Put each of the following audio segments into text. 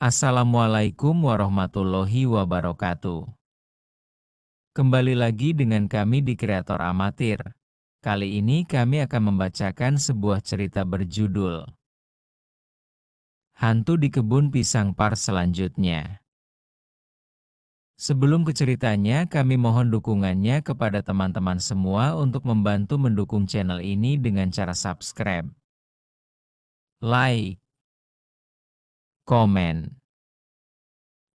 Assalamualaikum warahmatullahi wabarakatuh. Kembali lagi dengan kami di Kreator Amatir. Kali ini kami akan membacakan sebuah cerita berjudul Hantu di Kebun Pisang part selanjutnya. Sebelum ke ceritanya, kami mohon dukungannya kepada teman-teman semua untuk membantu mendukung channel ini dengan cara subscribe, like, komen,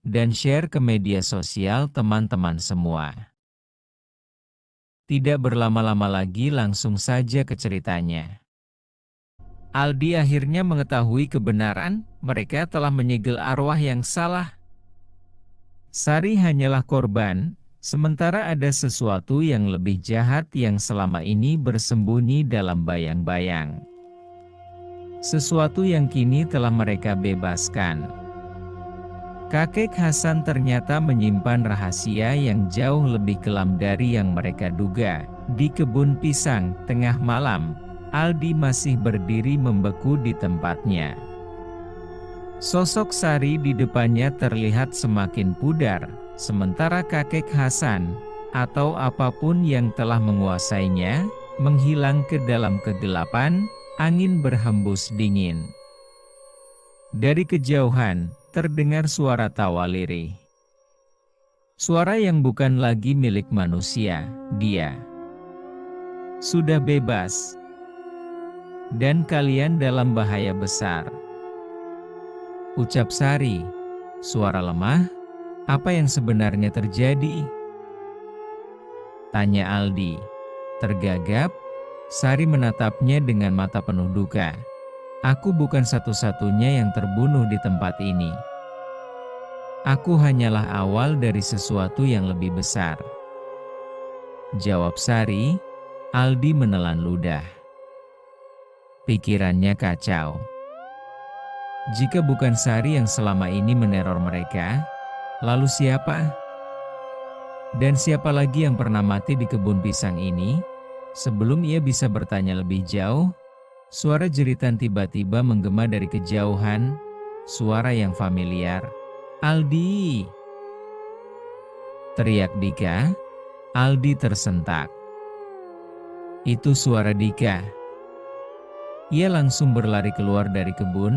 dan share ke media sosial teman-teman semua. Tidak berlama-lama lagi, langsung saja ke ceritanya. Aldi akhirnya mengetahui kebenaran, mereka telah menyegel arwah yang salah. Sari hanyalah korban, sementara ada sesuatu yang lebih jahat yang selama ini bersembunyi dalam bayang-bayang. Sesuatu yang kini telah mereka bebaskan. Kakek Hasan ternyata menyimpan rahasia yang jauh lebih kelam dari yang mereka duga. Di kebun pisang, tengah malam, Aldi masih berdiri membeku di tempatnya. Sosok Sari di depannya terlihat semakin pudar, sementara kakek Hasan, atau apapun yang telah menguasainya, menghilang ke dalam kegelapan. Angin berhembus dingin. Dari kejauhan, terdengar suara tawa lirih. Suara yang bukan lagi milik manusia, dia sudah bebas. Dan kalian dalam bahaya besar. Ucap Sari, suara lemah, apa yang sebenarnya terjadi? Tanya Aldi. Tergagap, Sari menatapnya dengan mata penuh duka. Aku bukan satu-satunya yang terbunuh di tempat ini. Aku hanyalah awal dari sesuatu yang lebih besar. Jawab Sari. Aldi menelan ludah. Pikirannya kacau. Jika bukan Sari yang selama ini meneror mereka, lalu siapa? Dan siapa lagi yang pernah mati di kebun pisang ini? Sebelum ia bisa bertanya lebih jauh, suara jeritan tiba-tiba menggema dari kejauhan, suara yang familiar. Aldi! Teriak Dika. Aldi tersentak. Itu suara Dika. Ia langsung berlari keluar dari kebun,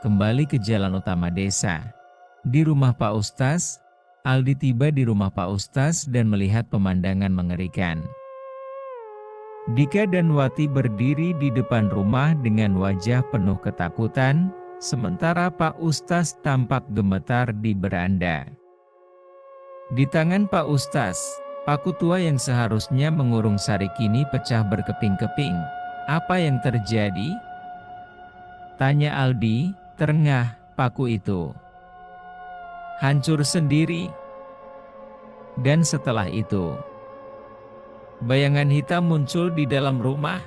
kembali ke jalan utama desa. Di rumah Pak Ustaz, Aldi tiba di rumah Pak Ustaz dan melihat pemandangan mengerikan. Dika dan Wati berdiri di depan rumah dengan wajah penuh ketakutan, sementara Pak Ustaz tampak gemetar di beranda. Di tangan Pak Ustaz, paku tua yang seharusnya mengurung Sari kini pecah berkeping-keping. Apa yang terjadi? Tanya Aldi, terengah paku itu. Hancur sendiri. Dan setelah itu, bayangan hitam muncul di dalam rumah.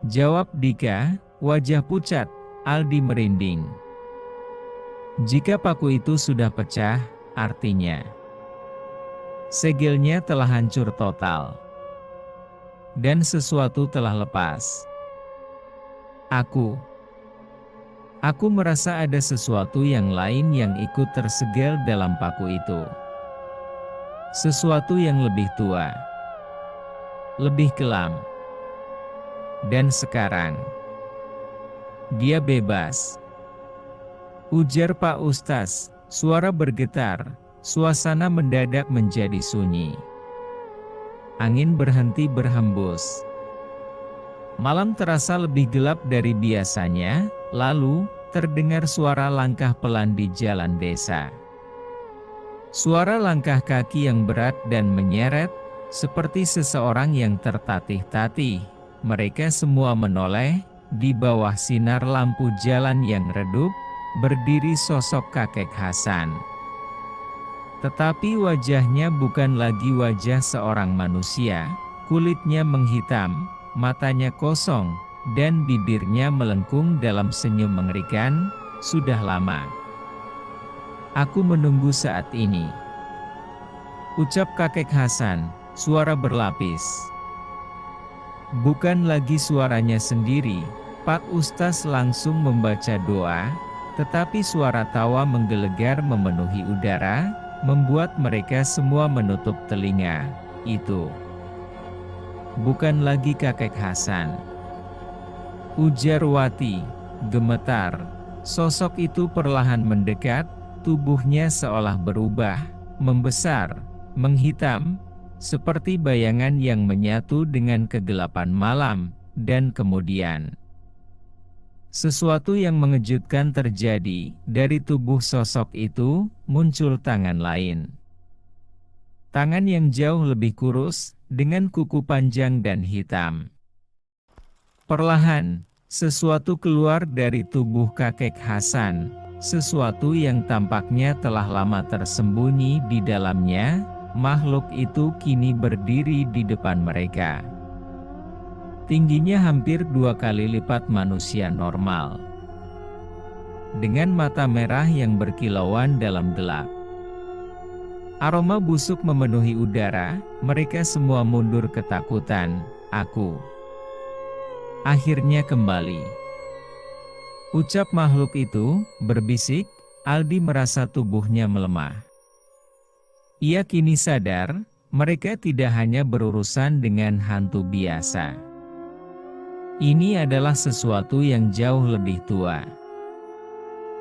Jawab Dika, wajah pucat. Aldi merinding. Jika paku itu sudah pecah, artinya segelnya telah hancur total. Dan sesuatu telah lepas. Aku merasa ada sesuatu yang lain yang ikut tersegel dalam paku itu. Sesuatu yang lebih tua, lebih kelam. Dan sekarang, dia bebas. Ujar Pak Ustaz, suara bergetar, suasana mendadak menjadi sunyi. Angin berhenti berhembus. Malam terasa lebih gelap dari biasanya, lalu terdengar suara langkah pelan di jalan desa. Suara langkah kaki yang berat dan menyeret, seperti seseorang yang tertatih-tatih. Mereka semua menoleh, di bawah sinar lampu jalan yang redup, berdiri sosok kakek Hasan. Tetapi wajahnya bukan lagi wajah seorang manusia, kulitnya menghitam, matanya kosong, dan bibirnya melengkung dalam senyum mengerikan. Sudah lama aku menunggu saat ini, ucap kakek Hasan, suara berlapis. Bukan lagi suaranya sendiri, Pak Ustaz langsung membaca doa, Tetapi suara tawa menggelegar memenuhi udara, membuat mereka semua menutup telinga. Itu bukan lagi kakek Hasan, ujar Wati, gemetar. Sosok itu perlahan mendekat, tubuhnya seolah berubah, membesar, menghitam, seperti bayangan yang menyatu dengan kegelapan malam, dan kemudian sesuatu yang mengejutkan terjadi. Dari tubuh sosok itu, muncul tangan lain. Tangan yang jauh lebih kurus, dengan kuku panjang dan hitam. Perlahan, sesuatu keluar dari tubuh kakek Hasan, sesuatu yang tampaknya telah lama tersembunyi di dalamnya. Makhluk itu kini berdiri di depan mereka. Tingginya hampir 2 kali lipat manusia normal. Dengan mata merah yang berkilauan dalam gelap. Aroma busuk memenuhi udara, mereka semua mundur ketakutan. Aku akhirnya kembali, ucap makhluk itu, berbisik. Aldi merasa tubuhnya melemah. Ia kini sadar, mereka tidak hanya berurusan dengan hantu biasa. Ini adalah sesuatu yang jauh lebih tua.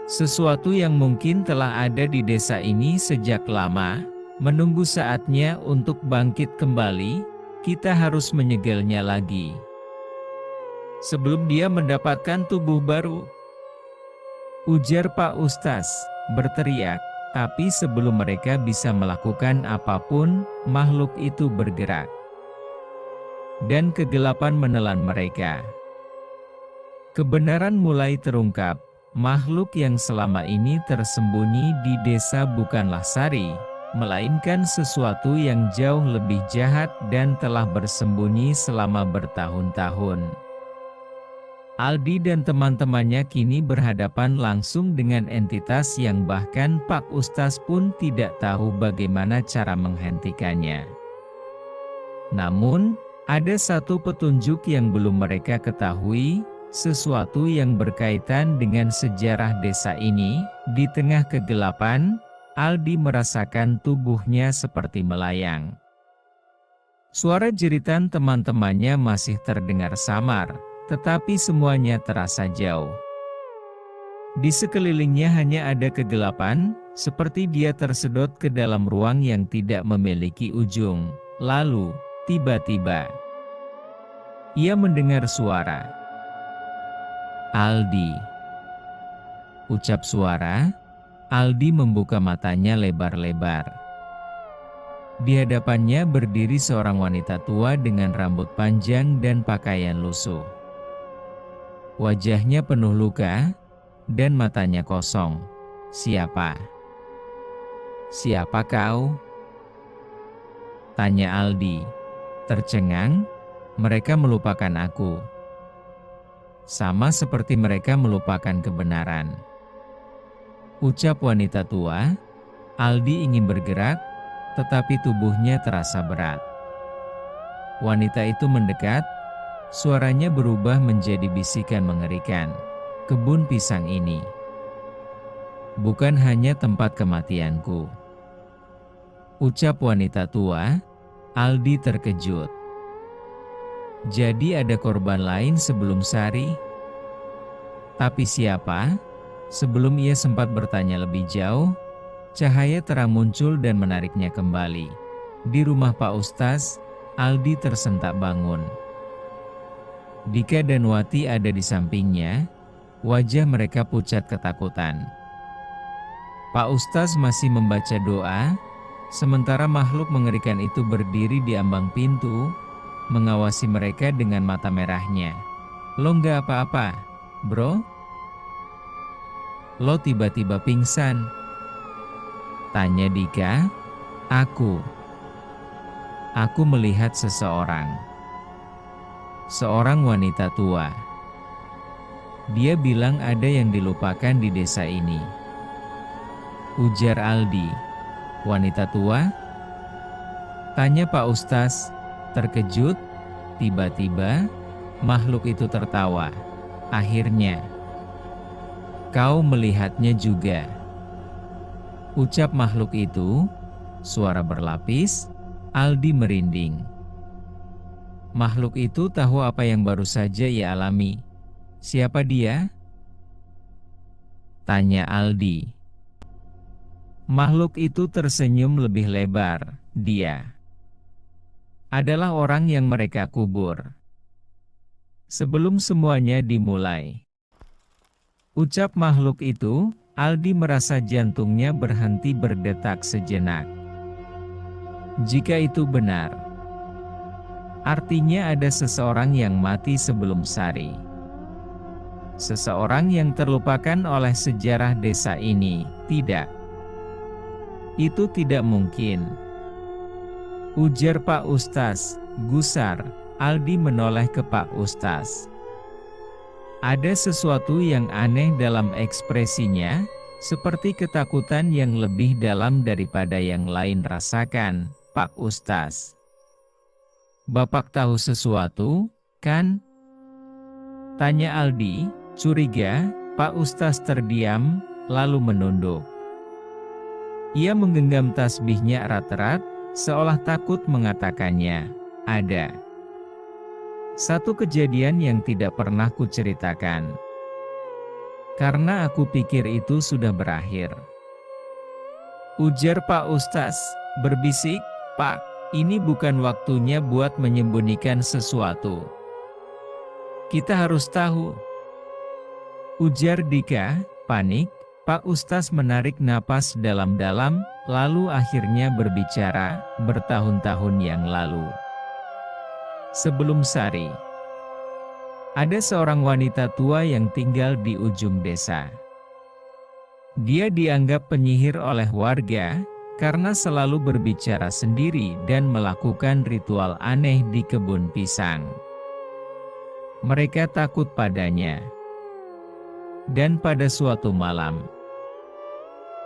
Sesuatu yang mungkin telah ada di desa ini sejak lama, menunggu saatnya untuk bangkit kembali. Kita harus menyegelnya lagi sebelum dia mendapatkan tubuh baru, ujar Pak Ustaz, berteriak. Tapi sebelum mereka bisa melakukan apapun, makhluk itu bergerak. Dan kegelapan menelan mereka. Kebenaran mulai terungkap, makhluk yang selama ini tersembunyi di desa bukanlah Sari, melainkan sesuatu yang jauh lebih jahat dan telah bersembunyi selama bertahun-tahun. Aldi dan teman-temannya kini berhadapan langsung dengan entitas yang bahkan Pak Ustaz pun tidak tahu bagaimana cara menghentikannya. Namun, ada satu petunjuk yang belum mereka ketahui, sesuatu yang berkaitan dengan sejarah desa ini. Di tengah kegelapan, Aldi merasakan tubuhnya seperti melayang. Suara jeritan teman-temannya masih terdengar samar, tetapi semuanya terasa jauh. Di sekelilingnya hanya ada kegelapan, seperti dia tersedot ke dalam ruang yang tidak memiliki ujung. Lalu, tiba-tiba, ia mendengar suara. Aldi. Ucap suara. Aldi membuka matanya lebar-lebar. Di hadapannya berdiri seorang wanita tua dengan rambut panjang dan pakaian lusuh. Wajahnya penuh luka, dan matanya kosong. Siapa? Siapa kau? Tanya Aldi. Tercengang, mereka melupakan aku. Sama seperti mereka melupakan kebenaran. Ucap wanita tua. Aldi ingin bergerak, tetapi tubuhnya terasa berat. Wanita itu mendekat. Suaranya berubah menjadi bisikan mengerikan. Kebun pisang ini bukan hanya tempat kematianku. Ucap wanita tua. Aldi terkejut. Jadi ada korban lain sebelum Sari? Tapi siapa? Sebelum ia sempat bertanya lebih jauh, cahaya terang muncul dan menariknya kembali. Di rumah Pak Ustaz, Aldi tersentak bangun. Dika dan Wati ada di sampingnya, wajah mereka pucat ketakutan. Pak Ustaz masih membaca doa, sementara makhluk mengerikan itu berdiri di ambang pintu, mengawasi mereka dengan mata merahnya. Lo nggak apa-apa, bro? Lo tiba-tiba pingsan? Tanya Dika. Aku melihat seseorang. Seorang wanita tua. Dia bilang ada yang dilupakan di desa ini. Ujar Aldi. Wanita tua? Tanya Pak Ustaz. Terkejut, tiba-tiba makhluk itu tertawa. Akhirnya, Kau melihatnya juga. Ucap makhluk itu, suara berlapis. Aldi merinding. Makhluk itu tahu apa yang baru saja ia alami. Siapa dia? Tanya Aldi. Makhluk itu tersenyum lebih lebar. Dia adalah orang yang mereka kubur. Sebelum semuanya dimulai. Ucap makhluk itu, Aldi merasa jantungnya berhenti berdetak sejenak. Jika itu benar, artinya ada seseorang yang mati sebelum Sari. Seseorang yang terlupakan oleh sejarah desa ini. Tidak. Itu tidak mungkin. Ujar Pak Ustaz. Gusar. Aldi menoleh ke Pak Ustaz. Ada sesuatu yang aneh dalam ekspresinya, seperti ketakutan yang lebih dalam daripada yang lain rasakan, Pak Ustaz. Bapak tahu sesuatu, kan? Tanya Aldi, curiga. Pak Ustaz terdiam, lalu menunduk. Ia menggenggam tasbihnya erat-erat, seolah takut mengatakannya. Ada satu kejadian yang tidak pernah kuceritakan. Karena aku pikir itu sudah berakhir. Ujar Pak Ustaz, berbisik, Pak, ini bukan waktunya buat menyembunyikan sesuatu. Kita harus tahu. Ujar Dika, panik. Pak Ustaz menarik napas dalam-dalam, lalu akhirnya berbicara, bertahun-tahun yang lalu. Sebelum Sari, ada seorang wanita tua yang tinggal di ujung desa. Dia dianggap penyihir oleh warga, karena selalu berbicara sendiri dan melakukan ritual aneh di kebun pisang. Mereka takut padanya. Dan pada suatu malam,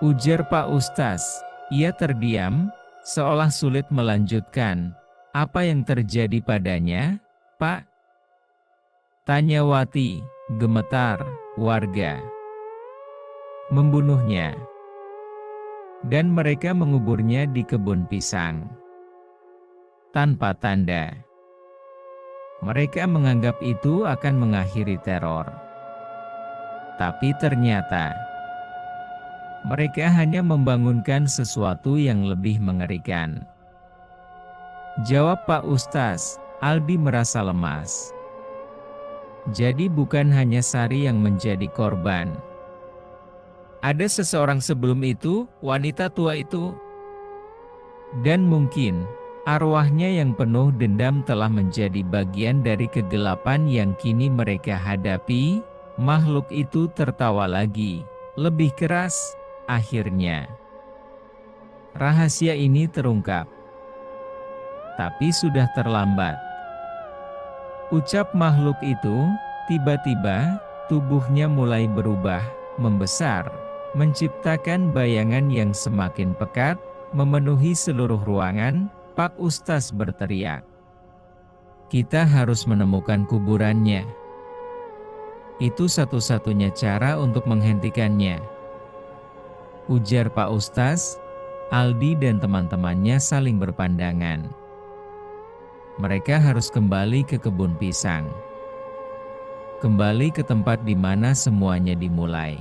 ujar Pak Ustaz, ia terdiam, seolah sulit melanjutkan. Apa yang terjadi padanya, Pak? Tanya Wati, gemetar, warga. Membunuhnya. Dan mereka menguburnya di kebun pisang. Tanpa tanda. Mereka menganggap itu akan mengakhiri teror. Tapi ternyata, mereka hanya membangunkan sesuatu yang lebih mengerikan. Jawab Pak Ustaz. Aldi merasa lemas. Jadi bukan hanya Sari yang menjadi korban. Ada seseorang sebelum itu, wanita tua itu. Dan mungkin, arwahnya yang penuh dendam telah menjadi bagian dari kegelapan yang kini mereka hadapi. Makhluk itu tertawa lagi, lebih keras. Akhirnya, rahasia ini terungkap. Tapi sudah terlambat. Ucap makhluk itu, tiba-tiba, tubuhnya mulai berubah, membesar, menciptakan bayangan yang semakin pekat, memenuhi seluruh ruangan. Pak Ustaz berteriak. Kita harus menemukan kuburannya. Itu satu-satunya cara untuk menghentikannya. Ujar Pak Ustaz. Aldi dan teman-temannya saling berpandangan. Mereka harus kembali ke kebun pisang. Kembali ke tempat di mana semuanya dimulai.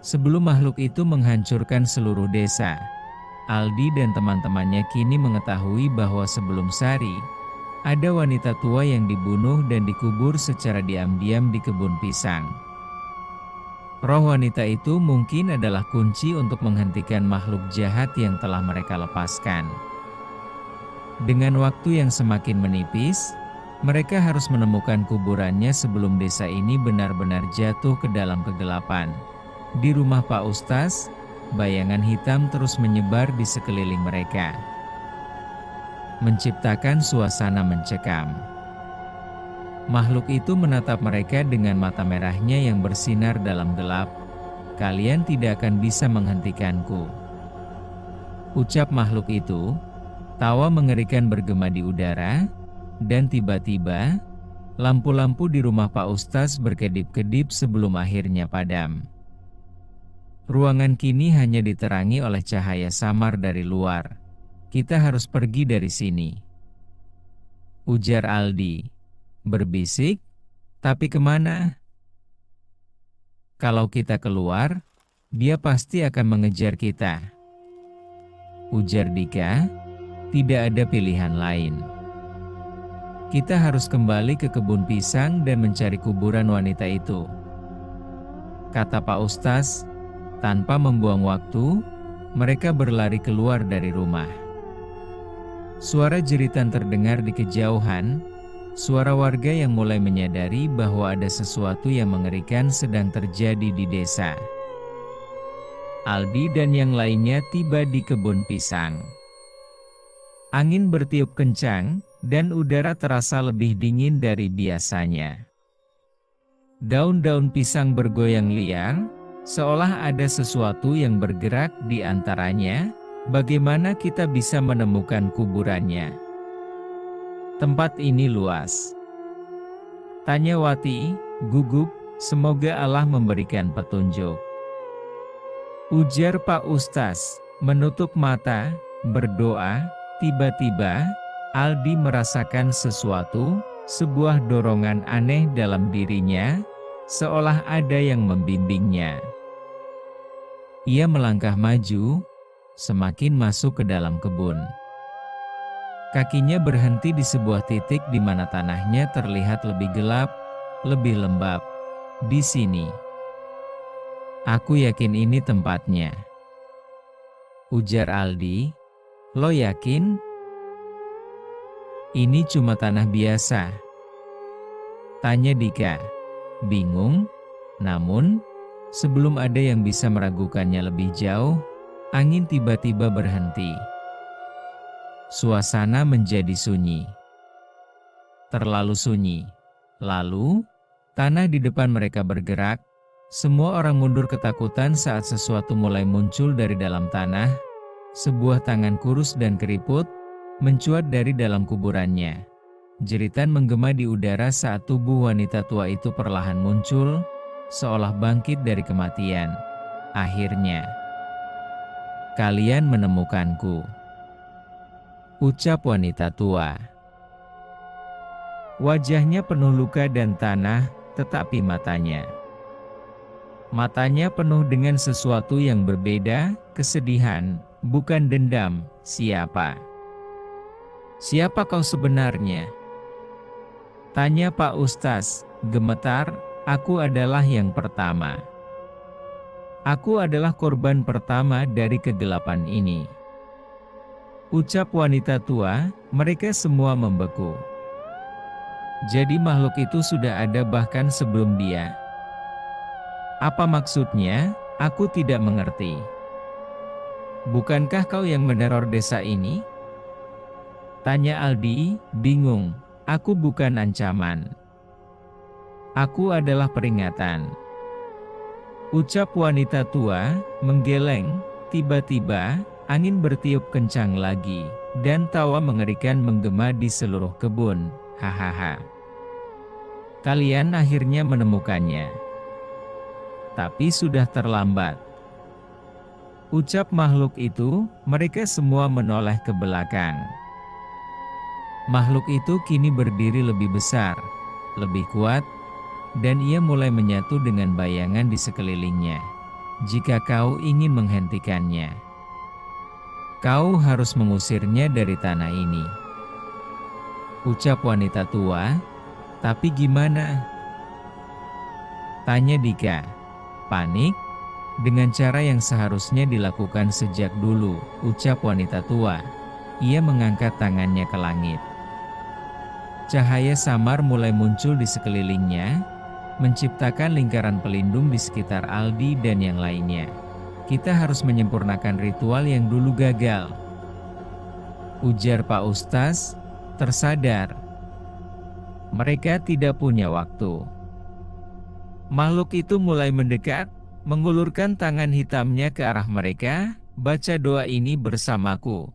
Sebelum makhluk itu menghancurkan seluruh desa, Aldi dan teman-temannya kini mengetahui bahwa sebelum Sari, ada wanita tua yang dibunuh dan dikubur secara diam-diam di kebun pisang. Roh wanita itu mungkin adalah kunci untuk menghentikan makhluk jahat yang telah mereka lepaskan. Dengan waktu yang semakin menipis, mereka harus menemukan kuburannya sebelum desa ini benar-benar jatuh ke dalam kegelapan. Di rumah Pak Ustaz, bayangan hitam terus menyebar di sekeliling mereka, menciptakan suasana mencekam. Makhluk itu menatap mereka dengan mata merahnya yang bersinar dalam gelap. Kalian tidak akan bisa menghentikanku. Ucap makhluk itu, tawa mengerikan bergema di udara, dan tiba-tiba, Lampu-lampu di rumah Pak Ustaz berkedip-kedip sebelum akhirnya padam. Ruangan kini hanya diterangi oleh cahaya samar dari luar. Kita harus pergi dari sini, ujar Aldi. Berbisik, tapi kemana? Kalau kita keluar, dia pasti akan mengejar kita, ujar Dika. Tidak ada pilihan lain. Kita harus kembali ke kebun pisang dan mencari kuburan wanita itu, kata Pak Ustaz. Tanpa membuang waktu, mereka berlari keluar dari rumah. Suara jeritan terdengar di kejauhan, suara warga yang mulai menyadari bahwa ada sesuatu yang mengerikan sedang terjadi di desa. Aldi dan yang lainnya tiba di kebun pisang. Angin bertiup kencang, dan udara terasa lebih dingin dari biasanya. Daun-daun pisang bergoyang liar, seolah ada sesuatu yang bergerak di antaranya. Bagaimana kita bisa menemukan kuburannya? Tempat ini luas, tanya Wati, gugup. Semoga Allah memberikan petunjuk, ujar Pak Ustaz, menutup mata, berdoa. Tiba-tiba, Aldi merasakan sesuatu, sebuah dorongan aneh dalam dirinya, seolah ada yang membimbingnya. Ia melangkah maju, semakin masuk ke dalam kebun. Kakinya berhenti di sebuah titik di mana tanahnya terlihat lebih gelap, lebih lembab. Di sini, aku yakin ini tempatnya, ujar Aldi. Lo yakin? Ini cuma tanah biasa, tanya Dika, bingung. Namun, sebelum ada yang bisa meragukannya lebih jauh, angin tiba-tiba berhenti. Suasana menjadi sunyi. Terlalu sunyi. Lalu, tanah di depan mereka bergerak. Semua orang mundur ketakutan saat sesuatu mulai muncul dari dalam tanah. Sebuah tangan kurus dan keriput mencuat dari dalam kuburannya. Jeritan menggema di udara saat tubuh wanita tua itu perlahan muncul, seolah bangkit dari kematian. Akhirnya, kalian menemukanku, ucap wanita tua. Wajahnya penuh luka dan tanah, tetapi matanya penuh dengan sesuatu yang berbeda, kesedihan, bukan dendam. Siapa kau sebenarnya? Tanya Pak Ustaz, gemetar. Aku adalah yang pertama. Aku adalah korban pertama dari kegelapan ini, ucap wanita tua. Mereka semua membeku. Jadi makhluk itu sudah ada bahkan sebelum dia. Apa maksudnya? Aku tidak mengerti. Bukankah kau yang meneror desa ini? Tanya Aldi, bingung. Aku bukan ancaman. Aku adalah peringatan, ucap wanita tua, menggeleng. Tiba-tiba, angin bertiup kencang lagi, dan tawa mengerikan menggema di seluruh kebun. Hahaha. Kalian akhirnya menemukannya. Tapi sudah terlambat, ucap makhluk itu. Mereka semua menoleh ke belakang. Makhluk itu kini berdiri lebih besar, lebih kuat, dan ia mulai menyatu dengan bayangan di sekelilingnya. Jika kau ingin menghentikannya, kau harus mengusirnya dari tanah ini, ucap wanita tua. Tapi gimana? Tanya Dika, panik. Dengan cara yang seharusnya dilakukan sejak dulu, ucap wanita tua. Ia mengangkat tangannya ke langit. Cahaya samar mulai muncul di sekelilingnya, menciptakan lingkaran pelindung di sekitar Aldi dan yang lainnya. Kita harus menyempurnakan ritual yang dulu gagal, ujar Pak Ustaz, tersadar. Mereka tidak punya waktu. Makhluk itu mulai mendekat, mengulurkan tangan hitamnya ke arah mereka. Baca doa ini bersamaku.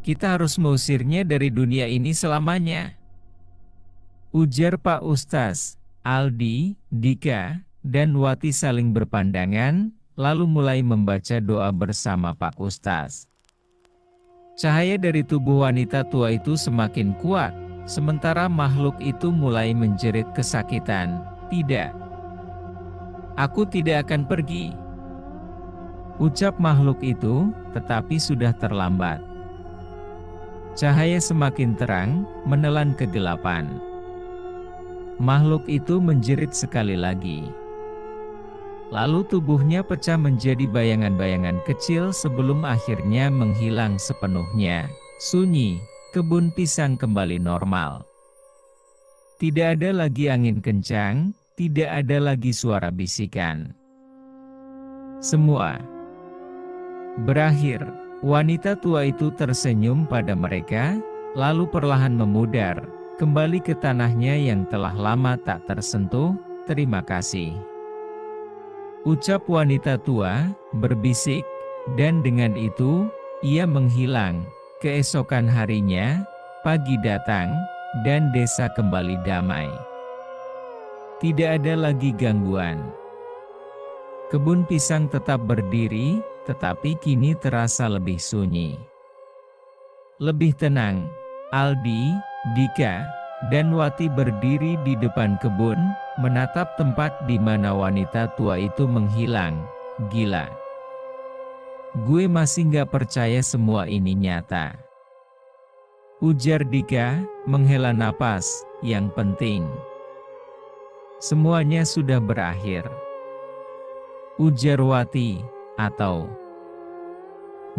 Kita harus mengusirnya dari dunia ini selamanya, Ujar Pak Ustaz. Aldi, Dika, dan Wati saling berpandangan, lalu mulai membaca doa bersama Pak Ustaz. Cahaya dari tubuh wanita tua itu semakin kuat, sementara makhluk itu mulai menjerit kesakitan. Tidak. Aku tidak akan pergi. Ucap makhluk itu, tetapi sudah terlambat. Cahaya semakin terang, menelan kegelapan. Makhluk itu menjerit sekali lagi. Lalu tubuhnya pecah menjadi bayangan-bayangan kecil sebelum akhirnya menghilang sepenuhnya. Sunyi, kebun pisang kembali normal. Tidak ada lagi angin kencang, tidak ada lagi suara bisikan. Semua berakhir. Wanita tua itu tersenyum pada mereka, lalu perlahan memudar, kembali ke tanahnya yang telah lama tak tersentuh. Terima kasih. Ucap wanita tua, berbisik, dan dengan itu, ia menghilang. Keesokan harinya, pagi datang, dan desa kembali damai. Tidak ada lagi gangguan. Kebun pisang tetap berdiri, tetapi kini terasa lebih sunyi. Lebih tenang. Aldi, Dika, dan Wati berdiri di depan kebun, menatap tempat di mana wanita tua itu menghilang. Gila. Gue masih gak percaya semua ini nyata. Ujar Dika, menghela napas. Yang penting, semuanya sudah berakhir. Ujar Wati, atau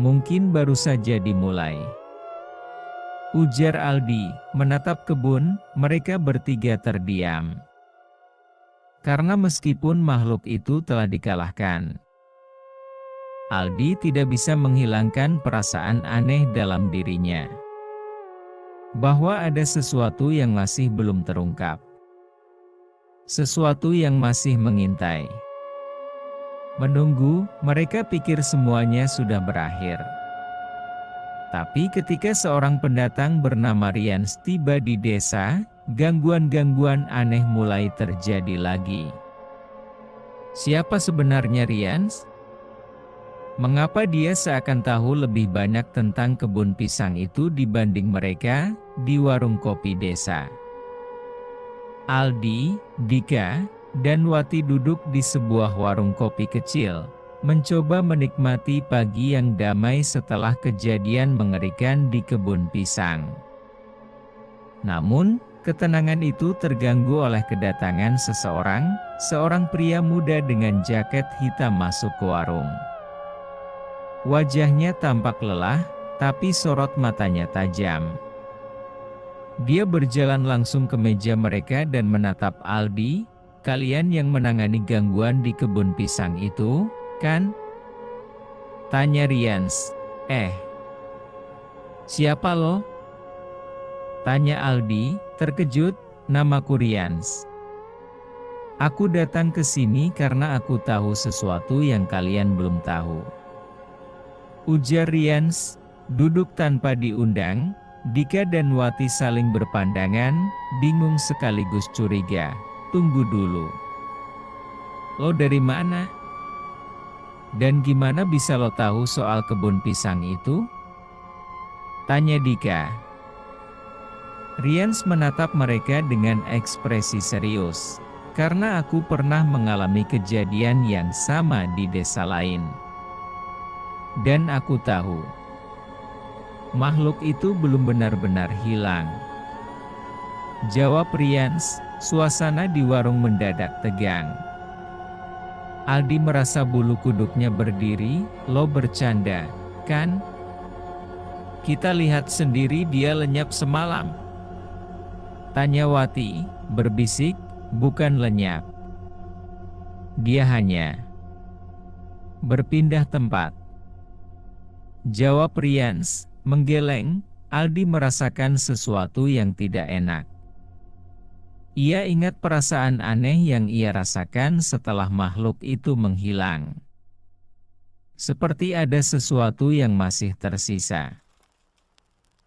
mungkin baru saja dimulai. Ujar Aldi, menatap kebun, mereka bertiga terdiam. Karena meskipun makhluk itu telah dikalahkan, Aldi tidak bisa menghilangkan perasaan aneh dalam dirinya. Bahwa ada sesuatu yang masih belum terungkap. Sesuatu yang masih mengintai. Menunggu, mereka pikir semuanya sudah berakhir. Tapi ketika seorang pendatang bernama Rians tiba di desa, gangguan-gangguan aneh mulai terjadi lagi. Siapa sebenarnya Rians? Mengapa dia seakan tahu lebih banyak tentang kebun pisang itu dibanding mereka di warung kopi desa? Aldi, Dika, dan Wati duduk di sebuah warung kopi kecil, mencoba menikmati pagi yang damai setelah kejadian mengerikan di kebun pisang. Namun, ketenangan itu terganggu oleh kedatangan seorang pria muda dengan jaket hitam masuk ke warung. Wajahnya tampak lelah, tapi sorot matanya tajam. Dia berjalan langsung ke meja mereka dan menatap Aldi. Kalian yang menangani gangguan di kebun pisang itu, kan? Tanya Rians. Siapa lo? Tanya Aldi, terkejut. Namaku Rians. Aku datang ke sini karena aku tahu sesuatu yang kalian belum tahu. Ujar Rians. Duduk tanpa diundang. Dika dan Wati saling berpandangan, bingung sekaligus curiga. Tunggu dulu. Lo dari mana? Dan gimana bisa lo tahu soal kebun pisang itu? Tanya Dika. Rians menatap mereka dengan ekspresi serius. Karena aku pernah mengalami kejadian yang sama di desa lain. Dan aku tahu, makhluk itu belum benar-benar hilang. Jawab Rians. Suasana di warung mendadak tegang. Aldi merasa bulu kuduknya berdiri. Lo bercanda, kan? Kita lihat sendiri dia lenyap semalam. Tanya Wati, berbisik, bukan lenyap. Dia hanya berpindah tempat. Jawab Rians, menggeleng. Aldi merasakan sesuatu yang tidak enak. Ia ingat perasaan aneh yang ia rasakan setelah makhluk itu menghilang. Seperti ada sesuatu yang masih tersisa.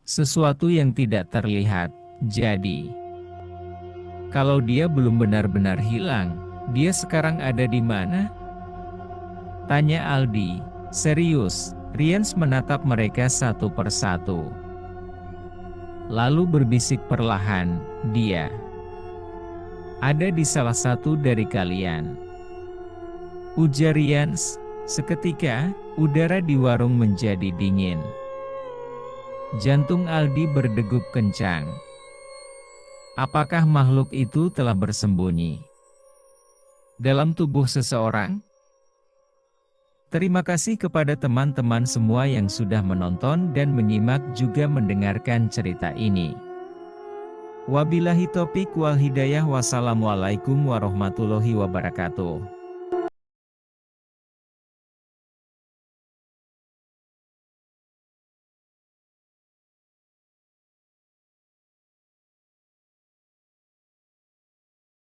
Sesuatu yang tidak terlihat, jadi Kalau dia belum benar-benar hilang, dia sekarang ada di mana? Tanya Aldi. Serius, Rians menatap mereka satu persatu. Lalu berbisik perlahan, dia ada di salah satu dari kalian. Ujar Rians. Seketika, udara di warung menjadi dingin. Jantung Aldi berdegup kencang. Apakah makhluk itu telah bersembunyi dalam tubuh seseorang? Terima kasih kepada teman-teman semua yang sudah menonton dan menyimak juga mendengarkan cerita ini. Wabillahi taufiq wal hidayah. Wassalamualaikum warahmatullahi wabarakatuh.